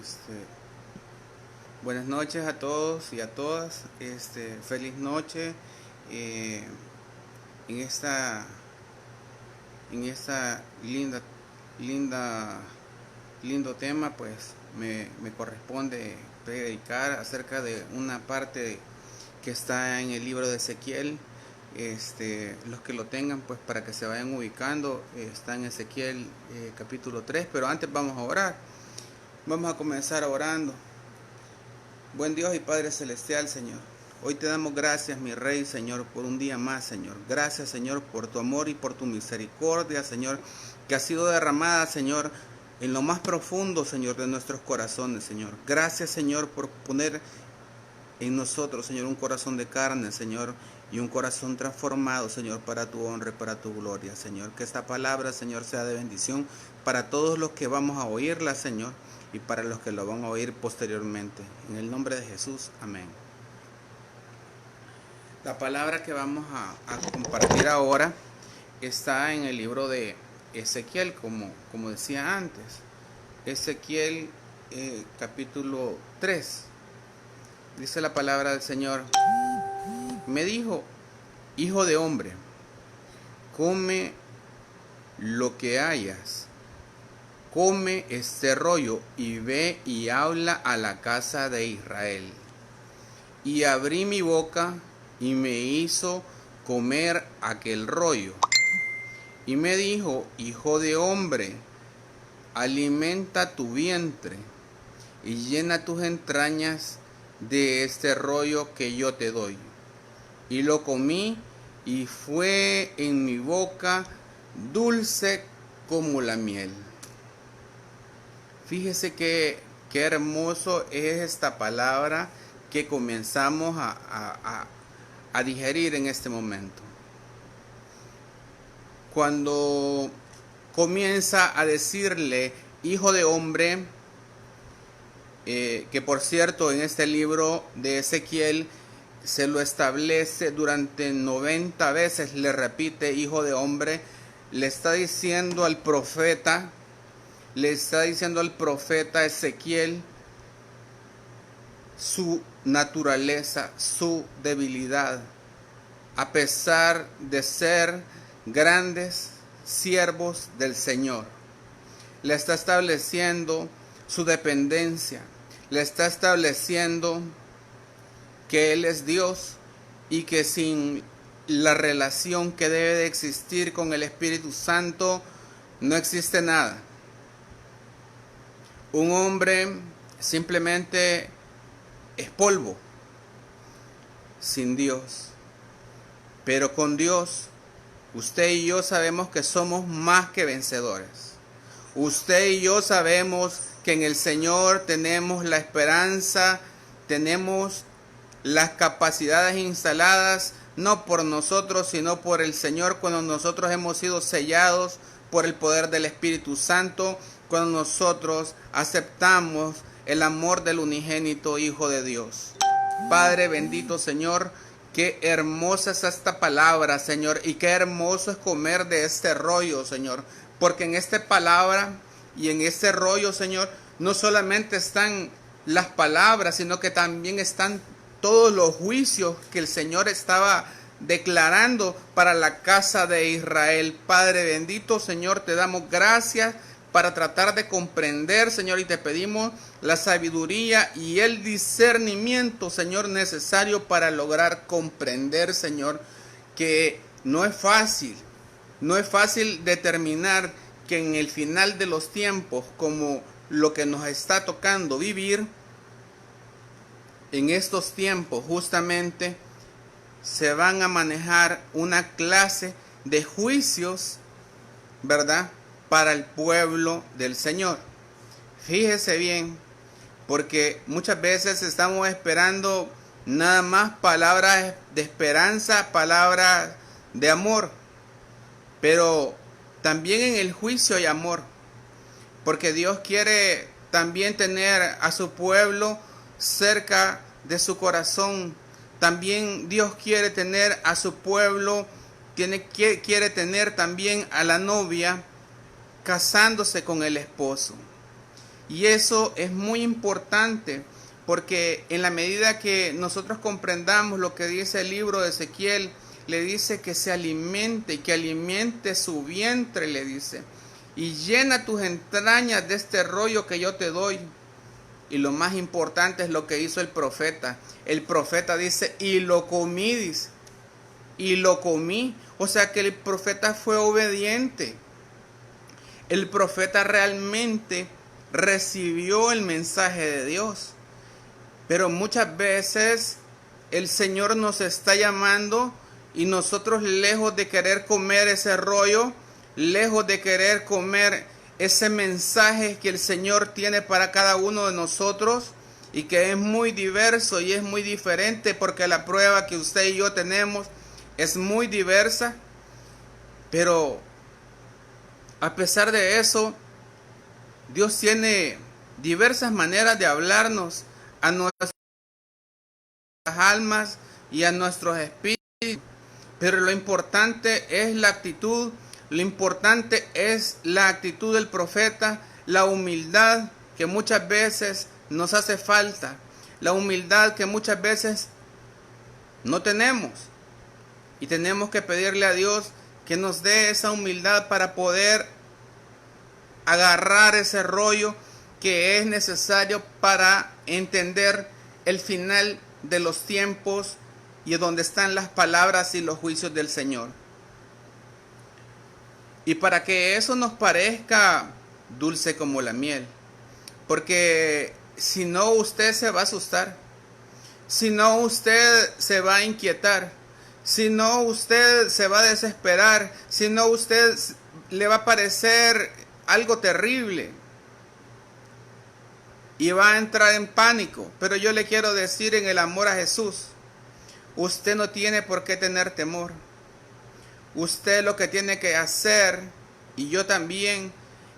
Este, Buenas noches a todos y a todas. Feliz noche. eh, en esta linda linda lindo tema, pues me corresponde predicar acerca de una parte que está en el libro de Ezequiel. Los que lo tengan, pues para que se vayan ubicando, está en Ezequiel capítulo 3. Pero antes vamos a orar. Vamos a comenzar orando. Buen Dios y Padre Celestial, Señor, hoy te damos gracias, mi Rey, Señor, por un día más, Señor. Gracias, Señor, por tu amor y por tu misericordia, Señor, que ha sido derramada, Señor, en lo más profundo, Señor, de nuestros corazones, Señor. Gracias, Señor, por poner en nosotros, Señor, un corazón de carne, Señor, y un corazón transformado, Señor, para tu honra y para tu gloria, Señor. Que esta palabra, Señor, sea de bendición para todos los que vamos a oírla, Señor, y para los que lo van a oír posteriormente. En el nombre de Jesús, amén. La palabra que vamos a compartir ahora está en el libro de Ezequiel, como decía antes. Ezequiel capítulo 3. Dice la palabra del Señor: me dijo, hijo de hombre, come lo que hayas, come este rollo y ve y habla a la casa de Israel. Y abrí mi boca y me hizo comer aquel rollo. Y me dijo, hijo de hombre, alimenta tu vientre y llena tus entrañas de este rollo que yo te doy. Y lo comí y fue en mi boca dulce como la miel. Fíjese qué hermoso es esta palabra que comenzamos a digerir en este momento. Cuando comienza a decirle hijo de hombre, que por cierto en este libro de Ezequiel se lo establece durante 90 veces, le repite hijo de hombre, le está diciendo al profeta Ezequiel su naturaleza, su debilidad, a pesar de ser grandes siervos del Señor. Le está estableciendo su dependencia, le está estableciendo que Él es Dios y que sin la relación que debe de existir con el Espíritu Santo no existe nada. Un hombre simplemente es polvo sin Dios, pero con Dios usted y yo sabemos que somos más que vencedores. Usted y yo sabemos que en el Señor tenemos la esperanza, tenemos las capacidades instaladas, no por nosotros, sino por el Señor, cuando nosotros hemos sido sellados por el poder del Espíritu Santo, cuando nosotros aceptamos el amor del unigénito Hijo de Dios. Padre bendito, Señor, qué hermosa es esta palabra, Señor, y qué hermoso es comer de este rollo, Señor, porque en esta palabra y en este rollo, Señor, no solamente están las palabras, sino que también están todos los juicios que el Señor estaba declarando para la casa de Israel. Padre bendito, Señor, te damos gracias para tratar de comprender, Señor, y te pedimos la sabiduría y el discernimiento, Señor, necesario para lograr comprender, Señor, que no es fácil determinar que en el final de los tiempos, como lo que nos está tocando vivir, en estos tiempos justamente se van a manejar una clase de juicios, ¿verdad?, para el pueblo del Señor. Fíjese bien, porque muchas veces estamos esperando nada más palabras de esperanza, palabras de amor, pero también en el juicio hay amor, porque Dios quiere también tener a su pueblo cerca de su corazón. También Dios quiere tener a su pueblo, quiere tener también a la novia casándose con el esposo. Y eso es muy importante, porque en la medida que nosotros comprendamos lo que dice el libro de Ezequiel, le dice que se alimente, que alimente su vientre, le dice, y llena tus entrañas de este rollo que yo te doy. Y lo más importante es lo que hizo el profeta. El profeta dice, y lo comí, dice, y lo comí. O sea que el profeta fue obediente. El profeta realmente recibió el mensaje de Dios. Pero muchas veces el Señor nos está llamando y nosotros, lejos de querer comer ese rollo, lejos de querer comer ese mensaje que el Señor tiene para cada uno de nosotros, y que es muy diverso y es muy diferente, porque la prueba que usted y yo tenemos es muy diversa. Pero a pesar de eso, Dios tiene diversas maneras de hablarnos a nuestras almas y a nuestros espíritus. Pero lo importante es la actitud, lo importante es la actitud del profeta, la humildad que muchas veces nos hace falta, la humildad que muchas veces no tenemos. Y tenemos que pedirle a Dios que nos dé esa humildad para poder agarrar ese rollo que es necesario para entender el final de los tiempos y donde están las palabras y los juicios del Señor. Y para que eso nos parezca dulce como la miel, porque si no, usted se va a asustar, si no, usted se va a inquietar, si no, usted se va a desesperar, si no, usted le va a parecer algo terrible y va a entrar en pánico. Pero yo le quiero decir, en el amor a Jesús, usted no tiene por qué tener temor. Usted lo que tiene que hacer, y yo también,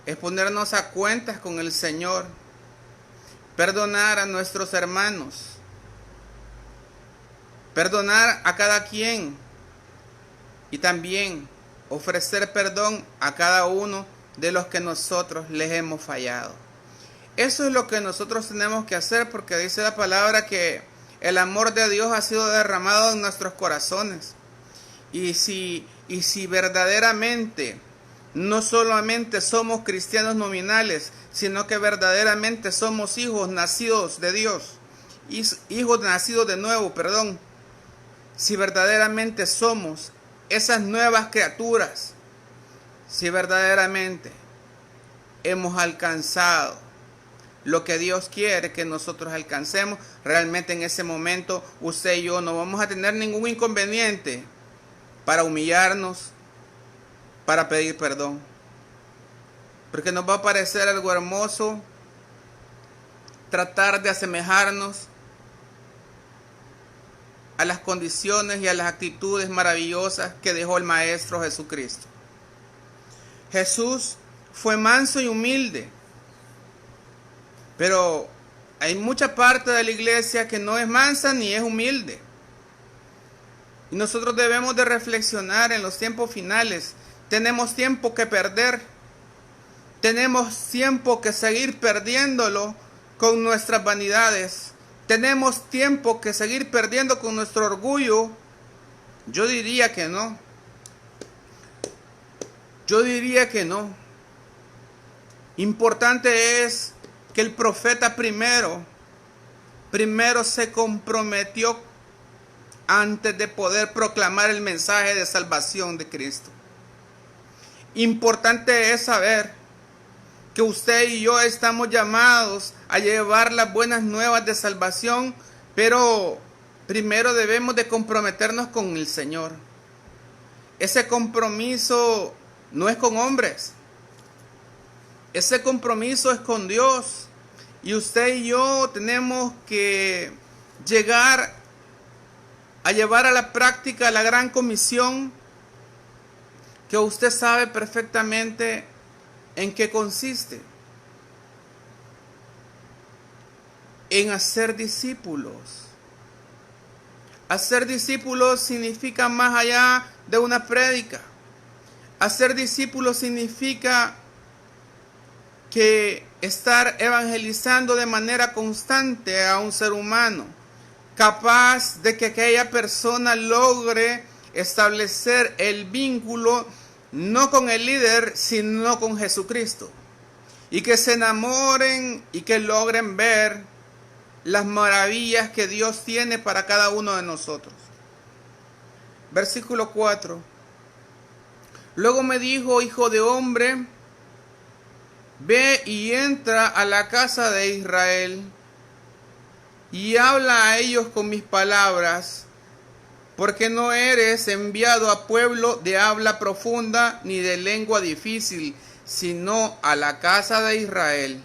es ponernos a cuentas con el Señor, perdonar a nuestros hermanos, perdonar a cada quien, y también ofrecer perdón a cada uno de los que nosotros les hemos fallado. Eso es lo que nosotros tenemos que hacer, porque dice la palabra que el amor de Dios ha sido derramado en nuestros corazones. Y si verdaderamente no solamente somos cristianos nominales, sino que verdaderamente somos hijos nacidos de Dios, hijos nacidos de nuevo, perdón, si verdaderamente somos esas nuevas criaturas, si verdaderamente hemos alcanzado lo que Dios quiere que nosotros alcancemos, realmente en ese momento usted y yo no vamos a tener ningún inconveniente para humillarnos, para pedir perdón. Porque nos va a parecer algo hermoso tratar de asemejarnos a las condiciones y a las actitudes maravillosas que dejó el Maestro Jesucristo. Jesús fue manso y humilde, pero hay mucha parte de la iglesia que no es mansa ni es humilde. Y nosotros debemos de reflexionar en los tiempos finales. Tenemos tiempo que perder. Tenemos tiempo que seguir perdiéndolo con nuestras vanidades. Tenemos tiempo que seguir perdiendo con nuestro orgullo. Yo diría que no. Yo diría que no. Importante es que el profeta primero se comprometió antes de poder proclamar el mensaje de salvación de Cristo. Importante es saber que usted y yo estamos llamados a llevar las buenas nuevas de salvación, pero primero debemos de comprometernos con el Señor. Ese compromiso no es con hombres, ese compromiso es con Dios. Y usted y yo tenemos que llegar a llevar a la práctica la gran comisión, que usted sabe perfectamente en qué consiste: en hacer discípulos. Hacer discípulos significa más allá de una prédica. Hacer discípulos significa que estar evangelizando de manera constante a un ser humano, capaz de que aquella persona logre establecer el vínculo no con el líder, sino con Jesucristo, y que se enamoren y que logren ver las maravillas que Dios tiene para cada uno de nosotros. Versículo 4. Luego me dijo: hijo de hombre, ve y entra a la casa de Israel y habla a ellos con mis palabras, porque no eres enviado a pueblo de habla profunda ni de lengua difícil, sino a la casa de Israel.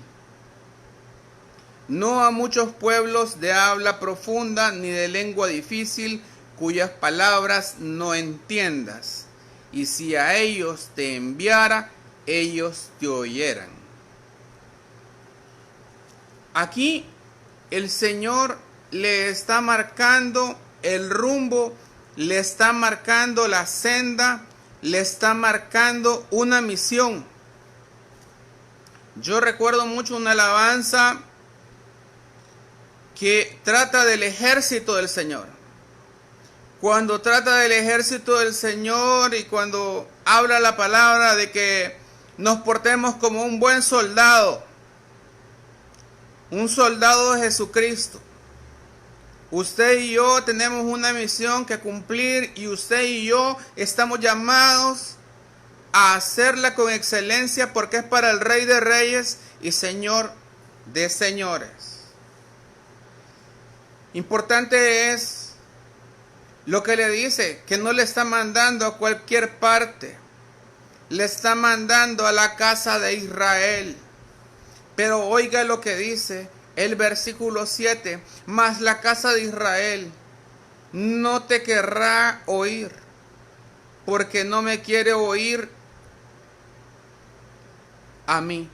No a muchos pueblos de habla profunda ni de lengua difícil, cuyas palabras no entiendas. Y si a ellos te enviara, ellos te oyeran. Aquí el Señor le está marcando el rumbo, le está marcando la senda, le está marcando una misión. Yo recuerdo mucho una alabanza que trata del ejército del Señor. Cuando trata del ejército del Señor y cuando habla la palabra de que nos portemos como un buen soldado, un soldado de Jesucristo. Usted y yo tenemos una misión que cumplir y usted y yo estamos llamados a hacerla con excelencia porque es para el Rey de Reyes y Señor de Señores. Importante es lo que le dice, que no le está mandando a cualquier parte, le está mandando a la casa de Israel. Pero oiga lo que dice el versículo 7, mas la casa de Israel no te querrá oír, porque no me quiere oír a mí.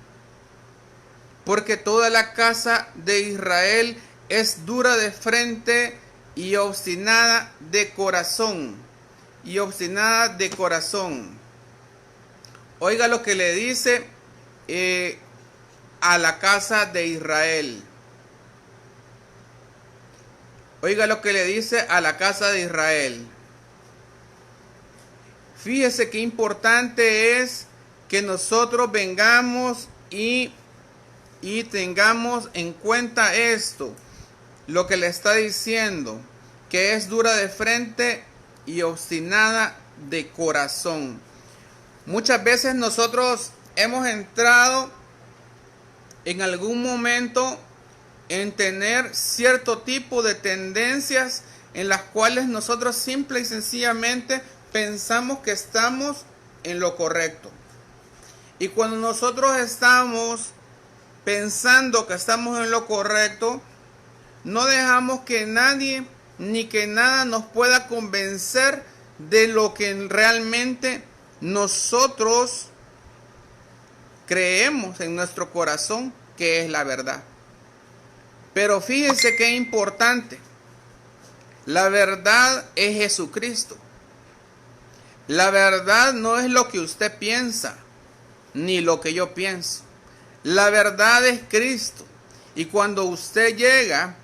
Porque toda la casa de Israel es dura de frente y obstinada de corazón. Y obstinada de corazón. Oiga lo que le dice a la casa de Israel. Oiga lo que le dice a la casa de Israel. Fíjese qué importante es que nosotros vengamos y tengamos en cuenta esto. Lo que le está diciendo, que es dura de frente y obstinada de corazón. Muchas veces nosotros hemos entrado en algún momento en tener cierto tipo de tendencias en las cuales nosotros simple y sencillamente pensamos que estamos en lo correcto. Y cuando nosotros estamos pensando que estamos en lo correcto, no dejamos que nadie ni que nada nos pueda convencer de lo que realmente nosotros creemos en nuestro corazón que es la verdad. Pero fíjese qué importante. La verdad es Jesucristo. La verdad no es lo que usted piensa, ni lo que yo pienso. La verdad es Cristo. Y cuando usted llega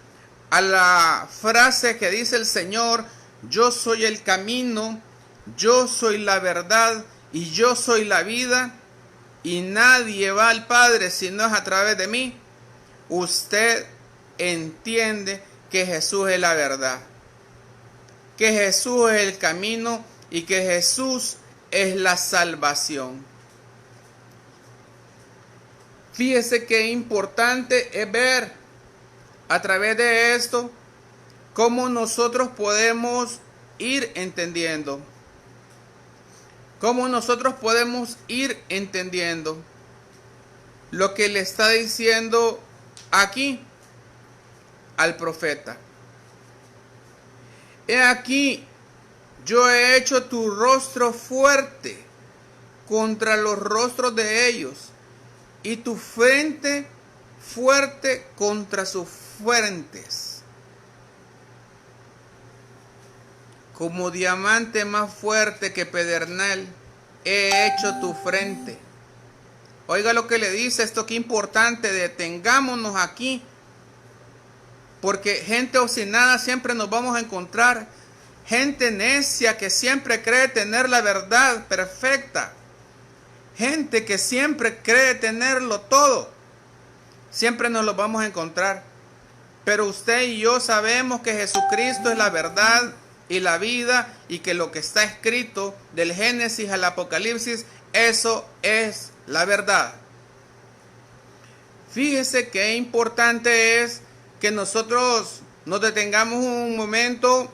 a la frase que dice el Señor, yo soy el camino, yo soy la verdad y yo soy la vida, y nadie va al Padre si no es a través de mí, usted entiende que Jesús es la verdad, que Jesús es el camino y que Jesús es la salvación. Fíjese qué importante es ver a través de esto cómo nosotros podemos ir entendiendo. Cómo nosotros podemos ir entendiendo lo que le está diciendo aquí al profeta. He aquí, yo he hecho tu rostro fuerte contra los rostros de ellos, y tu frente fuerte contra sus frentes. Como diamante más fuerte que pedernal, he hecho tu frente. Oiga lo que le dice, esto que importante, detengámonos aquí, porque gente obstinada siempre nos vamos a encontrar, gente necia que siempre cree tener la verdad perfecta, gente que siempre cree tenerlo todo, siempre nos lo vamos a encontrar. Pero usted y yo sabemos que Jesucristo es la verdad y la vida, y que lo que está escrito del Génesis al Apocalipsis, eso es la verdad. Fíjese qué importante es que nosotros nos detengamos un momento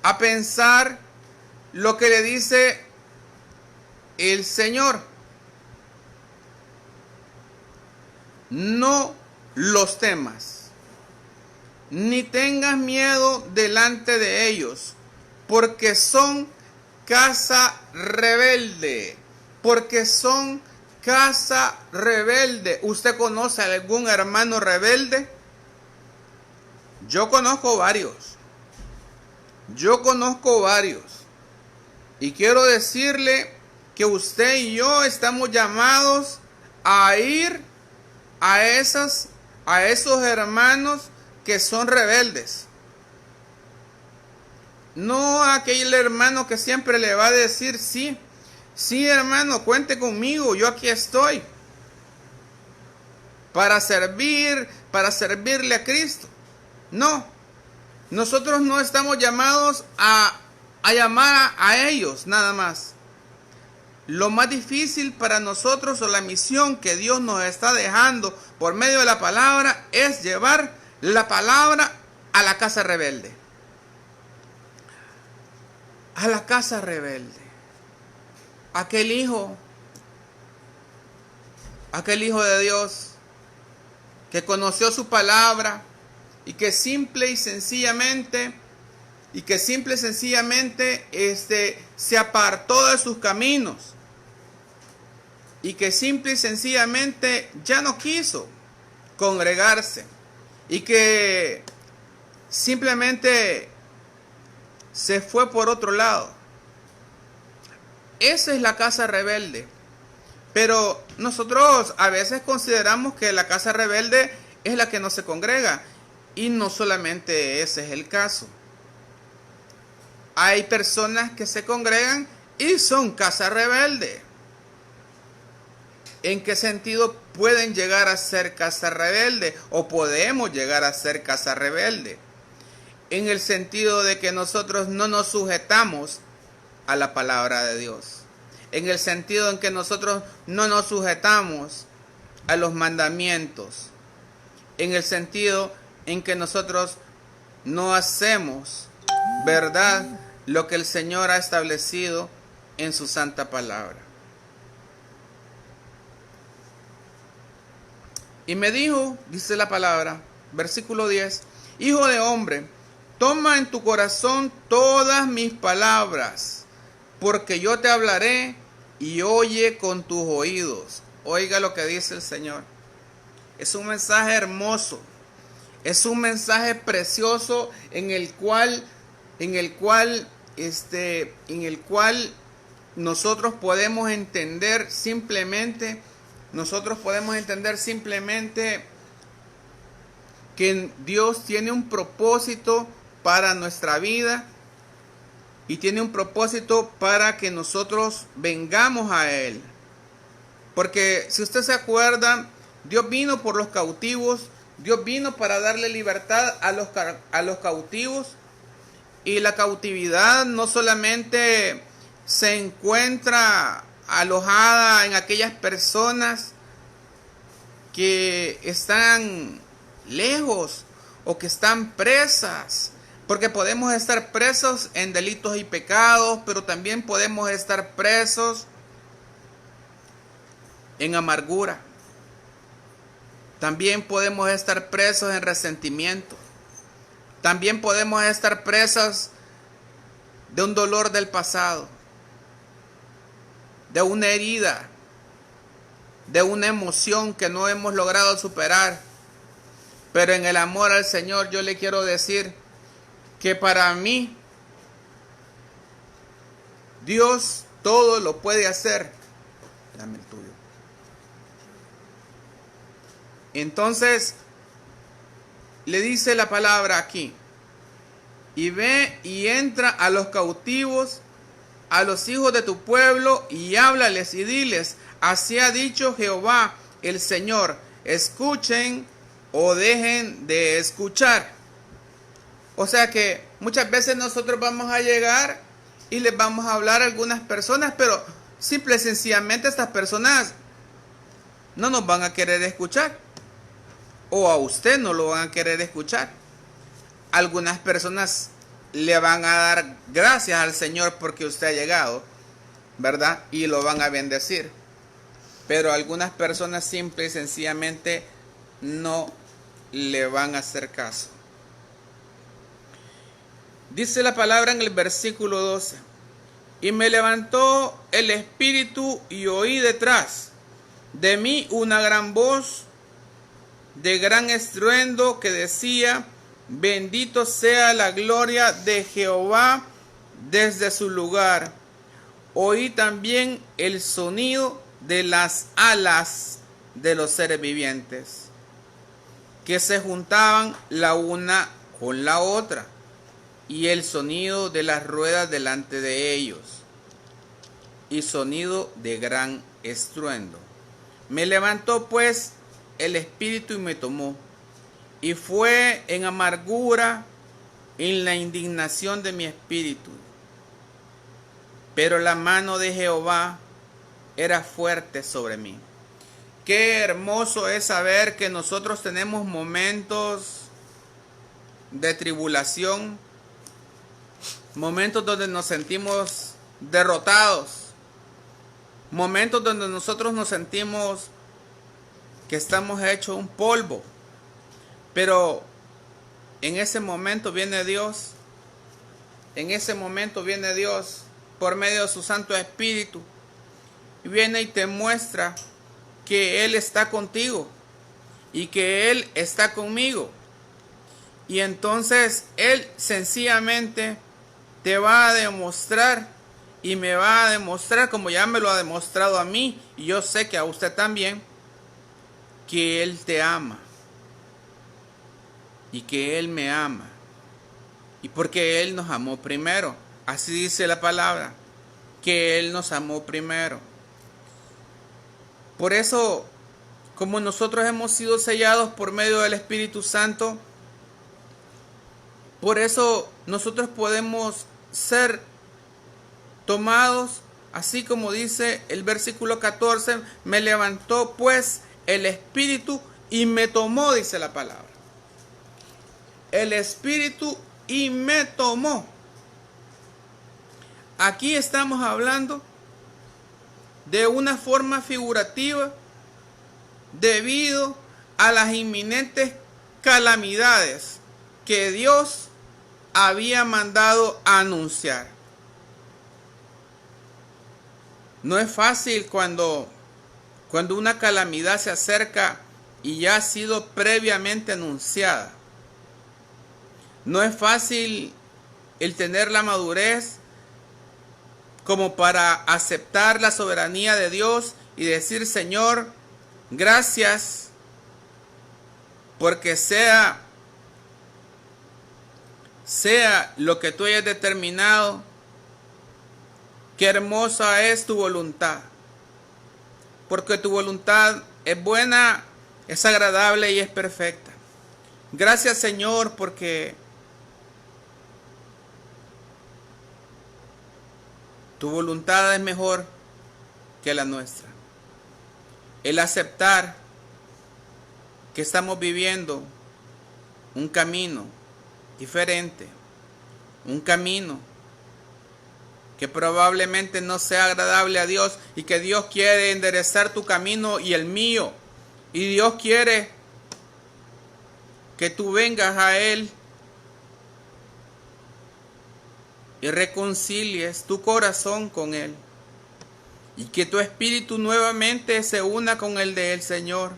a pensar lo que le dice el Señor. No los temas, ni tengas miedo delante de ellos, porque son casa rebelde, porque son casa rebelde. ¿Usted conoce a algún hermano rebelde? Yo conozco varios. Y quiero decirle que usted y yo estamos llamados a ir a esos hermanos que son rebeldes. No a aquel hermano que siempre le va a decir sí, hermano, cuente conmigo, yo aquí estoy para servirle a Cristo. No, nosotros no estamos llamados a llamar a ellos nada más. Lo más difícil para nosotros, o la misión que Dios nos está dejando por medio de la palabra, es llevar la palabra a la casa rebelde. A la casa rebelde. Aquel hijo de Dios que conoció su palabra y que simple y sencillamente se apartó de sus caminos, y que simple y sencillamente ya no quiso congregarse, y que simplemente se fue por otro lado. Esa es la casa rebelde. Pero nosotros a veces consideramos que la casa rebelde es la que no se congrega, y no solamente ese es el caso. Hay personas que se congregan y son casa rebelde. ¿En qué sentido pueden llegar a ser casa rebelde, o podemos llegar a ser casa rebelde? En el sentido de que nosotros no nos sujetamos a la palabra de Dios. En el sentido en que nosotros no nos sujetamos a los mandamientos. En el sentido en que nosotros no hacemos, ¿verdad?, lo que el Señor ha establecido en su santa palabra. Y me dijo, dice la palabra, versículo 10, hijo de hombre, toma en tu corazón todas mis palabras, porque yo te hablaré, y oye con tus oídos. Oiga lo que dice el Señor. Es un mensaje hermoso, es un mensaje precioso en el cual nosotros podemos entender simplemente que Dios tiene un propósito para nuestra vida, y tiene un propósito para que nosotros vengamos a Él. Porque si usted se acuerda, Dios vino por los cautivos, Dios vino para darle libertad a los cautivos. Y la cautividad no solamente se encuentra alojada en aquellas personas que están lejos o que están presas, porque podemos estar presos en delitos y pecados, pero también podemos estar presos en amargura. También podemos estar presos en resentimiento. También podemos estar presos de un dolor del pasado, de una herida, de una emoción que no hemos logrado superar. Pero en el amor al Señor yo le quiero decir que para mí Dios todo lo puede hacer. Dame el tuyo. Entonces, le dice la palabra aquí, y ve y entra a los cautivos, a los hijos de tu pueblo, y háblales y diles, así ha dicho Jehová el Señor, escuchen o dejen de escuchar. O sea que muchas veces nosotros vamos a llegar y les vamos a hablar a algunas personas, pero simple y sencillamente estas personas no nos van a querer escuchar. O a usted no lo van a querer escuchar. Algunas personas le van a dar gracias al Señor porque usted ha llegado, ¿verdad? Y lo van a bendecir. Pero algunas personas simple y sencillamente no le van a hacer caso. Dice la palabra en el versículo 12. Y me levantó el espíritu y oí detrás de mí una gran voz de gran estruendo que decía, bendito sea la gloria de Jehová desde su lugar. Oí también el sonido de las alas de los seres vivientes, que se juntaban la una con la otra, y el sonido de las ruedas delante de ellos, y sonido de gran estruendo. Me levantó pues el espíritu y me tomó, y fue en amargura, en la indignación de mi espíritu. Pero la mano de Jehová era fuerte sobre mí. Qué hermoso es saber que nosotros tenemos momentos de tribulación, momentos donde nos sentimos derrotados, momentos donde nosotros nos sentimos que estamos hechos un polvo. Pero en ese momento viene Dios, por medio de su Santo Espíritu, y viene y te muestra que Él está contigo y que Él está conmigo. Y entonces Él sencillamente te va a demostrar y me va a demostrar, como ya me lo ha demostrado a mí, y yo sé que a usted también, que Él te ama y que Él me ama, y porque Él nos amó primero. Así dice la palabra, que Él nos amó primero. Por eso, como nosotros hemos sido sellados por medio del Espíritu Santo, por eso nosotros podemos ser tomados, así como dice el versículo 14, me levantó pues el Espíritu y me tomó, dice la palabra. El Espíritu y me tomó. Aquí estamos hablando de una forma figurativa debido a las inminentes calamidades que Dios había mandado a anunciar. No es fácil cuando una calamidad se acerca y ya ha sido previamente anunciada. No es fácil el tener la madurez como para aceptar la soberanía de Dios y decir, Señor, gracias, porque sea lo que tú hayas determinado, qué hermosa es tu voluntad, porque tu voluntad es buena, es agradable y es perfecta. Gracias, Señor, porque tu voluntad es mejor que la nuestra. El aceptar que estamos viviendo un camino diferente, un camino que probablemente no sea agradable a Dios, y que Dios quiere enderezar tu camino y el mío, y Dios quiere que tú vengas a Él y reconcilies tu corazón con Él, y que tu espíritu nuevamente se una con el del Señor,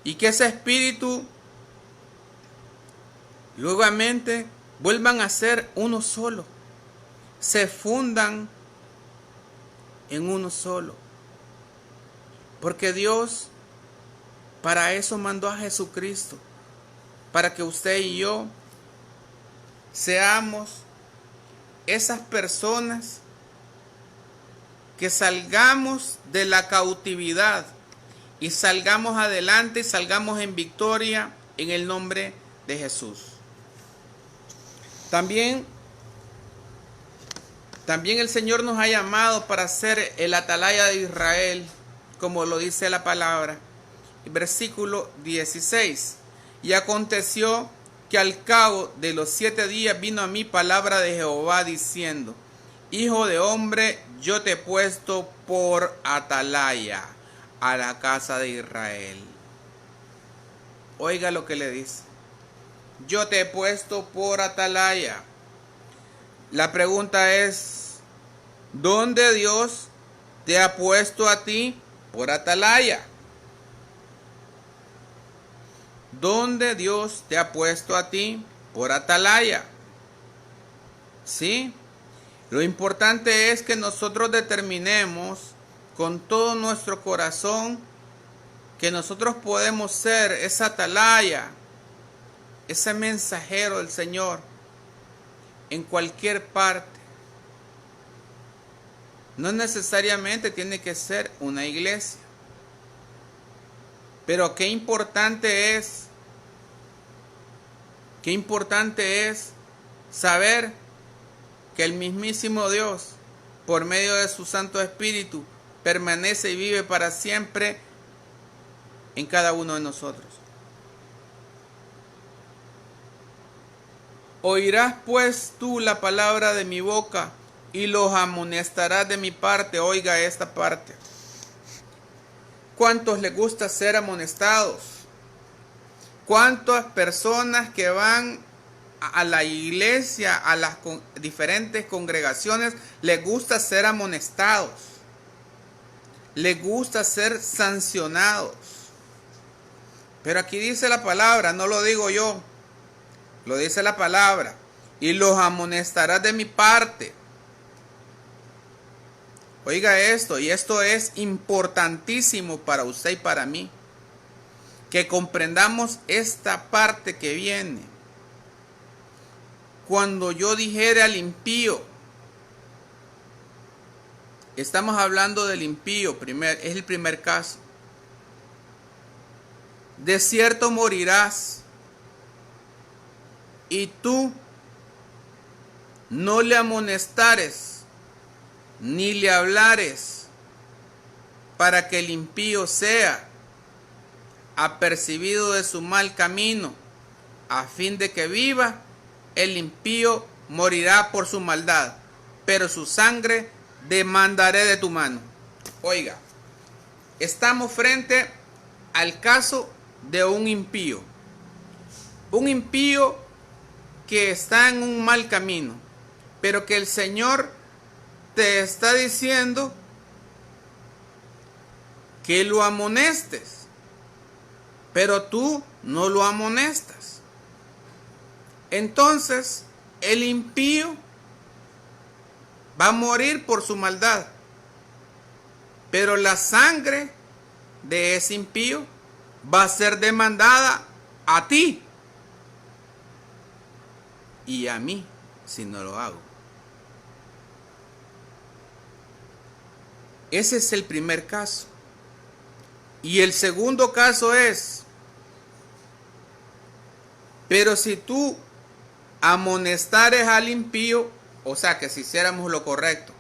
y que ese espíritu nuevamente vuelvan a ser uno solo, se fundan en uno solo, porque Dios, Para eso mandó a Jesucristo, para que usted y yo seamos esas personas que salgamos de la cautividad y salgamos adelante y salgamos en victoria en el nombre de Jesús. También el Señor nos ha llamado para ser el atalaya de Israel, como lo dice la palabra. Versículo 16. Y aconteció que al cabo de los 7 días vino a mí palabra de Jehová diciendo: Hijo de hombre, yo te he puesto por atalaya a la casa de Israel. Oiga lo que le dice. Yo te he puesto por atalaya. La pregunta es, ¿dónde Dios te ha puesto a ti por atalaya? ¿Dónde Dios te ha puesto a ti por atalaya? ¿Sí? Lo importante es que nosotros determinemos con todo nuestro corazón que nosotros podemos ser esa atalaya, ese mensajero del Señor en cualquier parte. No necesariamente tiene que ser una iglesia. Pero qué importante es saber que el mismísimo Dios, por medio de su Santo Espíritu, permanece y vive para siempre en cada uno de nosotros. Oirás pues tú la palabra de mi boca y los amonestarás de mi parte. Oiga esta parte. ¿Cuántos les gusta ser amonestados? ¿Cuántas personas que van a la iglesia, a las diferentes congregaciones, les gusta ser amonestados? Les gusta ser sancionados. Pero aquí dice la palabra, no lo digo yo, lo dice la palabra. Y los amonestarás de mi parte. Oiga esto, y esto es importantísimo para usted y para mí, que comprendamos esta parte que viene. Cuando yo dijere al impío, estamos hablando del impío, es el primer caso. De cierto morirás, y tú no le amonestares, ni le hablares, para que el impío sea apercibido de su mal camino, a fin de que viva. El impío morirá por su maldad, pero su sangre demandaré de tu mano. Oiga, estamos frente al caso de un impío que está en un mal camino, pero que el Señor te está diciendo que lo amonestes, pero tú no lo amonestas. Entonces el impío va a morir por su maldad, pero la sangre de ese impío va a ser demandada a ti y a mí si no lo hago. Ese es el primer caso. Y el segundo caso es, pero si tú amonestares al impío, o sea que si hiciéramos lo correcto,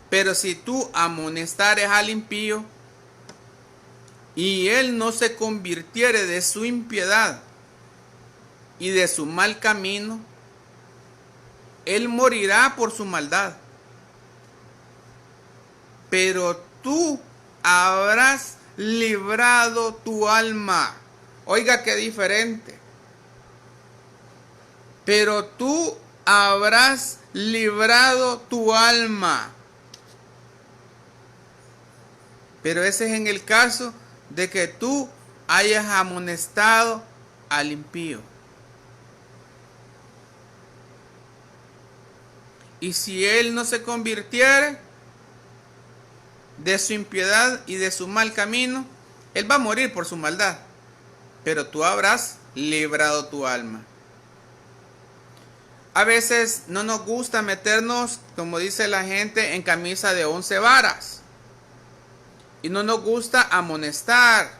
pero si tú amonestares al impío y él no se convirtiere de su impiedad y de su mal camino, él morirá por su maldad, pero tú habrás librado tu alma. Oiga qué diferente. Pero tú habrás librado tu alma. Pero ese es en el caso de que tú hayas amonestado al impío. Y si él no se convirtiere de su impiedad y de su mal camino, Él va a morir por su maldad, pero tú habrás librado tu alma. A veces no nos gusta meternos, como dice la gente, en camisa de 11 varas. Y no nos gusta amonestar.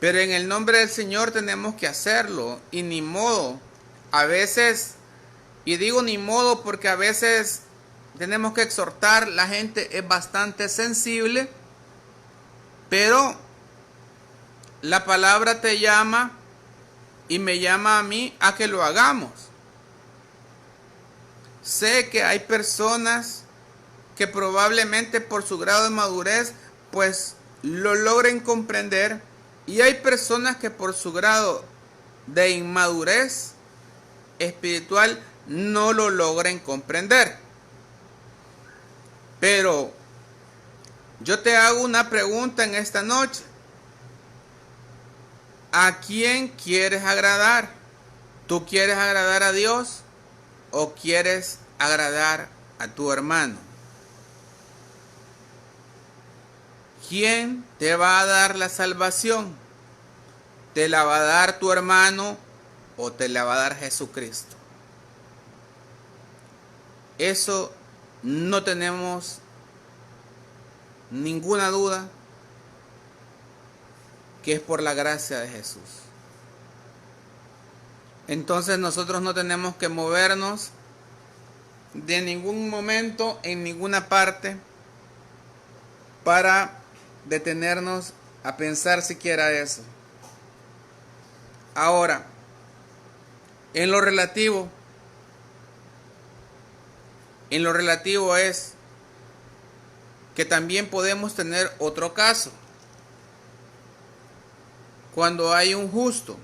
Pero en el nombre del Señor tenemos que hacerlo. Y ni modo. A veces, y digo ni modo porque a veces tenemos que exhortar. La gente es bastante sensible. Pero la palabra te llama y me llama a mí a que lo hagamos. Sé que hay personas que probablemente por su grado de madurez pues lo logren comprender, y hay personas que por su grado de inmadurez espiritual no lo logren comprender. Pero yo te hago una pregunta en esta noche. ¿A quién quieres agradar? ¿Tú quieres agradar a Dios o quieres agradar a tu hermano? ¿Quién te va a dar la salvación? ¿Te la va a dar tu hermano o te la va a dar Jesucristo? Eso no tenemos ninguna duda que es por la gracia de Jesús. Entonces nosotros no tenemos que movernos de ningún momento en ninguna parte para detenernos a pensar siquiera eso. Ahora, en lo relativo es que también podemos tener otro caso. Cuando hay un justo,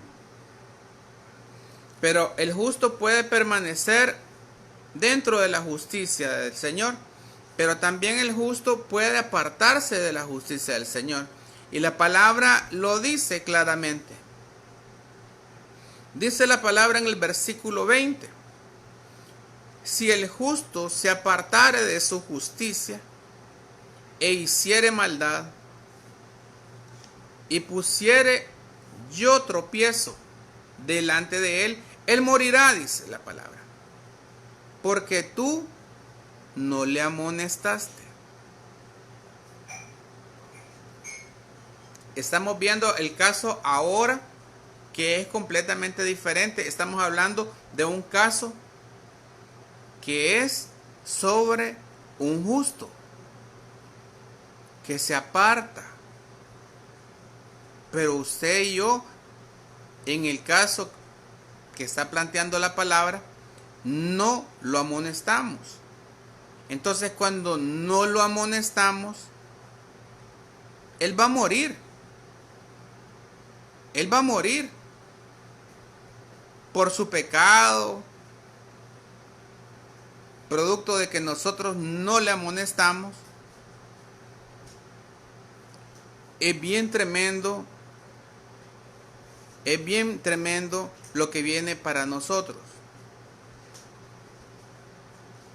pero el justo puede permanecer dentro de la justicia del Señor, pero también el justo puede apartarse de la justicia del Señor. Y la palabra lo dice claramente. Dice la palabra en el versículo 20. Si el justo se apartare de su justicia e hiciere maldad y pusiere yo tropiezo delante de él, él morirá, dice la palabra, porque tú no le amonestaste. Estamos viendo el caso ahora que es completamente diferente. Estamos hablando de un caso que es sobre un justo que se aparta. Pero usted y yo, en el caso que está planteando la palabra, no lo amonestamos. Entonces, cuando no lo amonestamos, él va a morir. Él va a morir por su pecado, producto de que nosotros no le amonestamos. Es bien tremendo lo que viene para nosotros.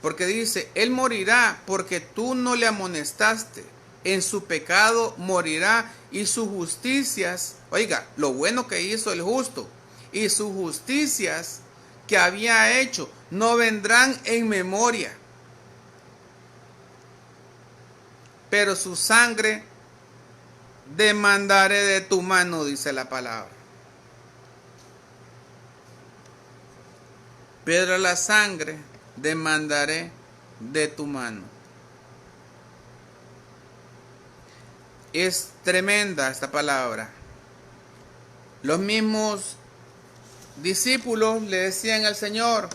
Porque dice, él morirá porque tú no le amonestaste. En su pecado morirá y sus justicias, oiga, lo bueno que hizo el justo, y sus justicias que había hecho no vendrán en memoria. Pero su sangre demandaré de tu mano, dice la palabra. Pero la sangre demandaré de tu mano. Es tremenda esta palabra. Los mismos discípulos le decían al Señor,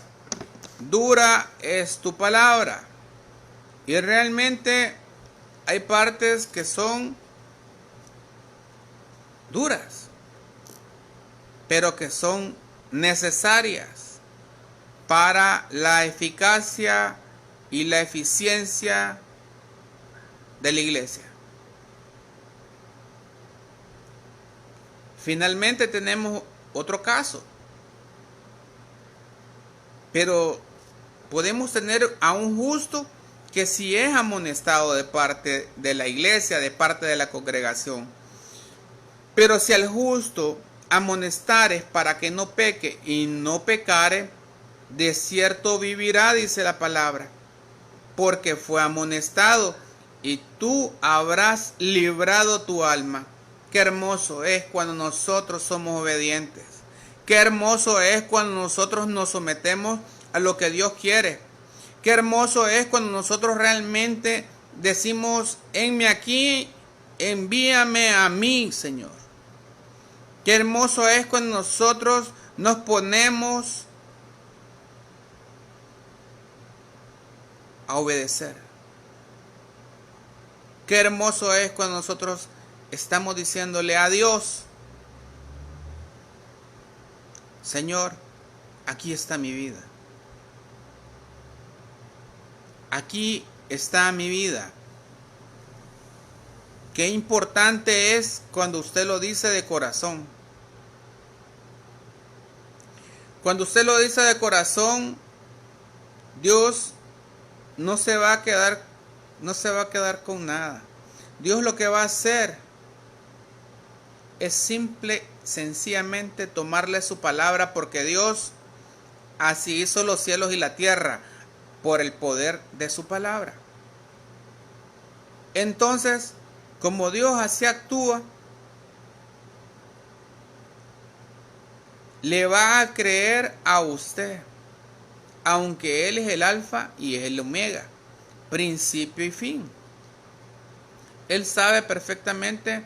dura es tu palabra. Y realmente hay partes que son duras, pero que son necesarias para la eficacia y la eficiencia de la iglesia. Finalmente tenemos otro caso, pero podemos tener a un justo que si es amonestado de parte de la iglesia, de parte de la congregación, Pero si al justo amonestares para que no peque y no pecare, de cierto vivirá, dice la palabra, porque fue amonestado y tú habrás librado tu alma. Qué hermoso es cuando nosotros somos obedientes. Qué hermoso es cuando nosotros nos sometemos a lo que Dios quiere. Qué hermoso es cuando nosotros realmente decimos, enme aquí, envíame a mí, Señor. Qué hermoso es cuando nosotros nos ponemos a obedecer. Qué hermoso es cuando nosotros estamos diciéndole a Dios, Señor, aquí está mi vida. Aquí está mi vida. Qué importante es cuando usted lo dice de corazón. Cuando usted lo dice de corazón, Dios no se va a quedar con nada. Dios lo que va a hacer es sencillamente tomarle su palabra, porque Dios así hizo los cielos y la tierra, por el poder de su palabra. Entonces, como Dios así actúa, le va a creer a usted, aunque Él es el alfa y es el omega, principio y fin. Él sabe perfectamente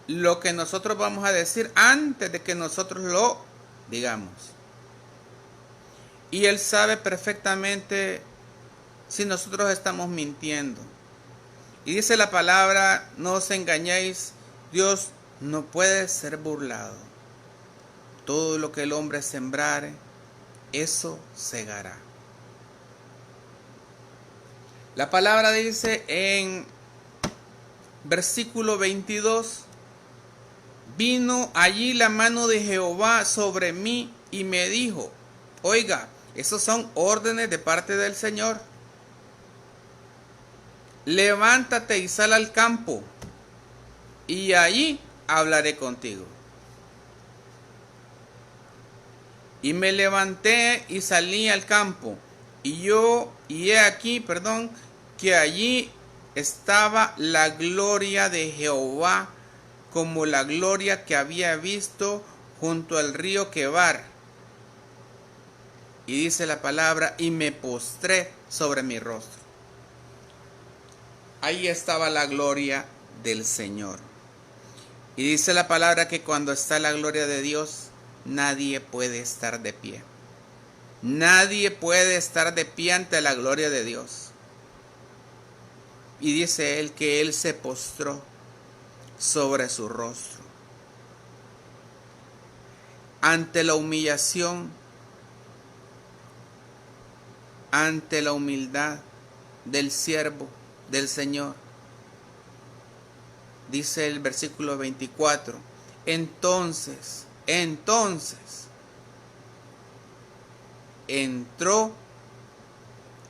lo que nosotros vamos a decir antes de que nosotros lo digamos. Y Él sabe perfectamente si nosotros estamos mintiendo. Y dice la palabra, no os engañéis, Dios no puede ser burlado. Todo lo que el hombre sembrare, eso segará. La palabra dice en versículo 22, vino allí la mano de Jehová sobre mí y me dijo, oiga, esos son órdenes de parte del Señor. Levántate y sal al campo, y allí hablaré contigo. Y me levanté y salí al campo, y he aquí, que allí estaba la gloria de Jehová, como la gloria que había visto junto al río Quebar. Y dice la palabra, y me postré sobre mi rostro. Ahí estaba la gloria del Señor. Y dice la palabra que cuando está la gloria de Dios, nadie puede estar de pie. Nadie puede estar de pie ante la gloria de Dios. Y dice él que él se postró sobre su rostro. Ante la humillación, ante la humildad del siervo del Señor. Dice el versículo 24, entonces entró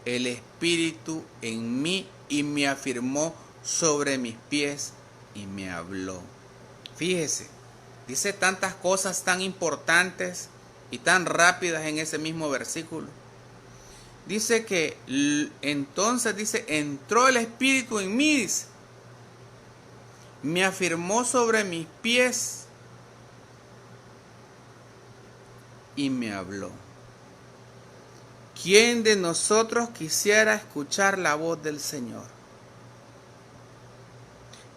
el Espíritu en mí y me afirmó sobre mis pies y me habló. Fíjese, dice tantas cosas tan importantes y tan rápidas en ese mismo versículo. Dice que entonces, entró el Espíritu en mí, dice, me afirmó sobre mis pies y me habló. ¿Quién de nosotros quisiera escuchar la voz del Señor?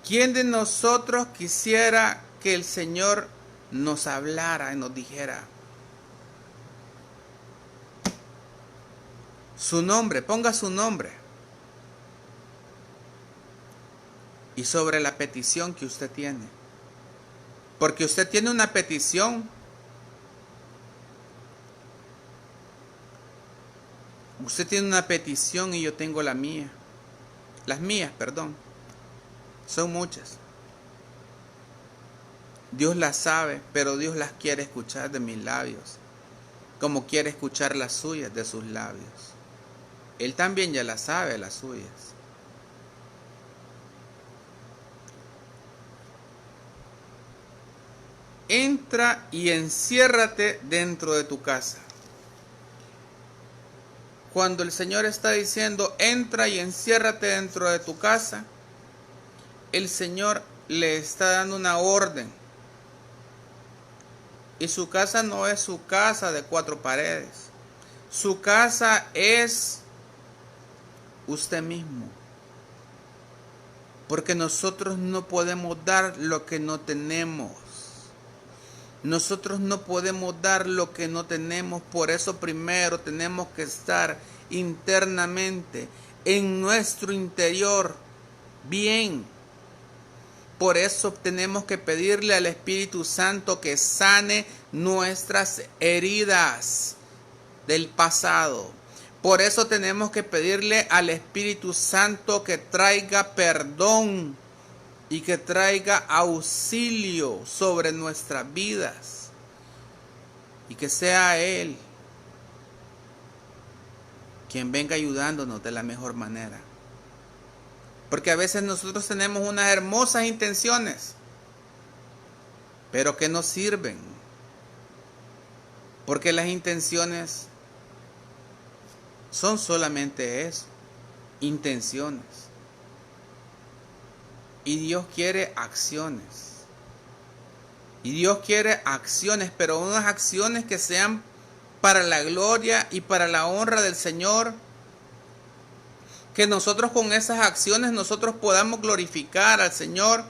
¿Quién de nosotros quisiera que el Señor nos hablara y nos dijera su nombre? Ponga su nombre. Y sobre la petición que usted tiene. Porque usted tiene una petición. Usted tiene una petición y yo tengo la mía. Las mías, perdón. Son muchas. Dios las sabe, pero Dios las quiere escuchar de mis labios, como quiere escuchar las suyas de sus labios. Él también ya las sabe, las suyas. entra y enciérrate dentro de tu casa. Cuando el Señor está diciendo, entra y enciérrate dentro de tu casa, el Señor le está dando una orden. Y su casa no es su casa de 4 paredes. Su casa es usted mismo. Porque nosotros no podemos dar lo que no tenemos. Nosotros no podemos dar lo que no tenemos. Por eso primero tenemos que estar internamente, en nuestro interior, bien. Por eso tenemos que pedirle al Espíritu Santo que sane nuestras heridas del pasado. Por eso tenemos que pedirle al Espíritu Santo que traiga perdón y que traiga auxilio sobre nuestras vidas. Y que sea Él quien venga ayudándonos de la mejor manera. Porque a veces nosotros tenemos unas hermosas intenciones, pero que no sirven. Porque las intenciones son solamente eso, intenciones. Y Dios quiere acciones. Y Dios quiere acciones, pero unas acciones que sean para la gloria y para la honra del Señor. Que nosotros con esas acciones nosotros podamos glorificar al Señor.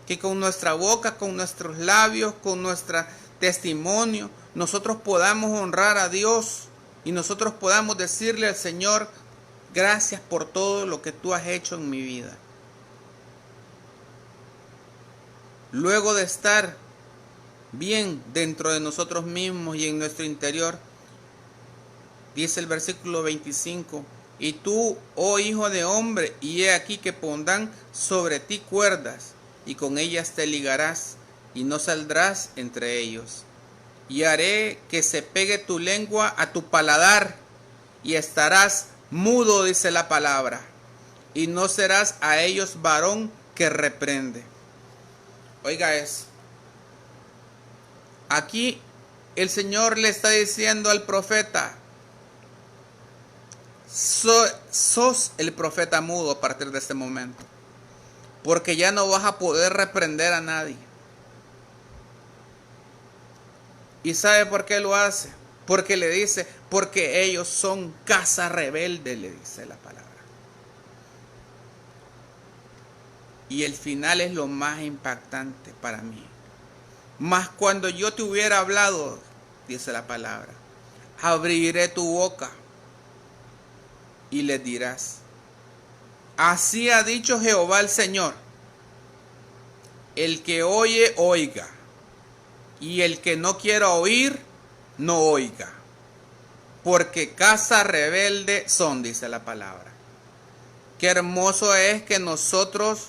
Que con nuestra boca, con nuestros labios, con nuestro testimonio, nosotros podamos honrar a Dios. Y nosotros podamos decirle al Señor, gracias por todo lo que tú has hecho en mi vida. Luego de estar bien dentro de nosotros mismos y en nuestro interior, dice el versículo 25, y tú, oh hijo de hombre, y he aquí que pondrán sobre ti cuerdas, y con ellas te ligarás, y no saldrás entre ellos. Y haré que se pegue tu lengua a tu paladar, y estarás mudo, dice la palabra, y no serás a ellos varón que reprende. Oiga eso. Aquí el Señor le está diciendo al profeta, sos el profeta mudo a partir de este momento, porque ya no vas a poder reprender a nadie. ¿Y sabe por qué lo hace? Porque le dice, porque ellos son casa rebelde, le dice la palabra. Y el final es lo más impactante para mí. Mas cuando yo te hubiera hablado, dice la palabra, abriré tu boca y les dirás, así ha dicho Jehová el Señor, el que oye, oiga, y el que no quiera oír, no oiga, porque casa rebelde son, dice la palabra. Qué hermoso es que nosotros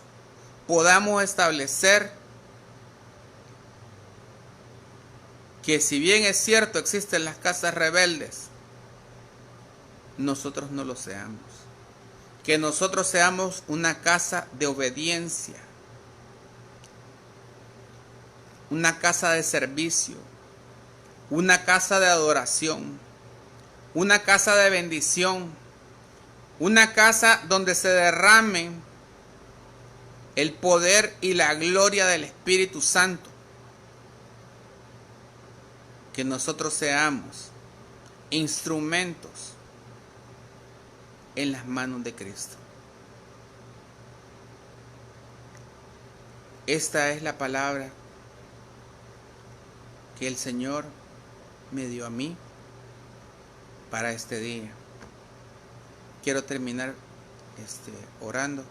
podamos establecer que si bien es cierto existen las casas rebeldes, nosotros no lo seamos. Que nosotros seamos una casa de obediencia, una casa de servicio, una casa de adoración, una casa de bendición, una casa donde se derramen el poder y la gloria del Espíritu Santo. Que nosotros seamos instrumentos en las manos de Cristo. Esta es la palabra que el Señor me dio a mí para este día. Quiero terminar orando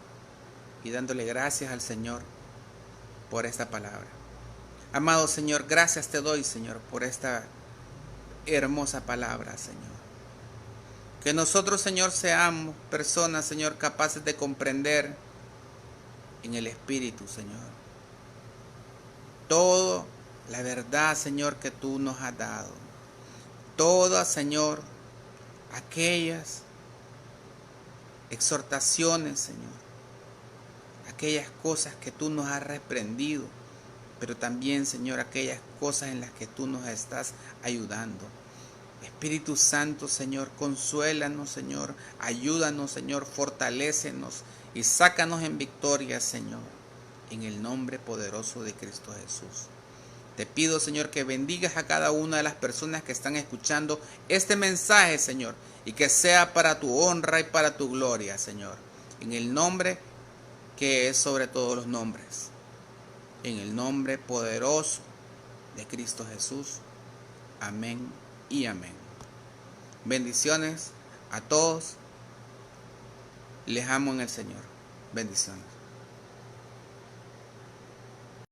y dándole gracias al Señor por esta palabra. Amado Señor, gracias te doy, Señor, por esta hermosa palabra, Señor. Que nosotros, Señor, seamos personas, Señor, capaces de comprender en el Espíritu, Señor, toda la verdad, Señor, que tú nos has dado. Todas, Señor, aquellas exhortaciones, Señor, aquellas cosas que tú nos has reprendido pero también, Señor, aquellas cosas en las que tú nos estás ayudando. Espíritu Santo, Señor, consuélanos, Señor, ayúdanos, Señor, fortalécenos y sácanos en victoria, Señor, en el nombre poderoso de Cristo Jesús. Te pido, Señor, que bendigas a cada una de las personas que están escuchando este mensaje, Señor, y que sea para tu honra y para tu gloria, Señor, en el nombre que es sobre todos los nombres, en el nombre poderoso de Cristo Jesús. Amén y amén. Bendiciones a todos. Les amo en el Señor. Bendiciones.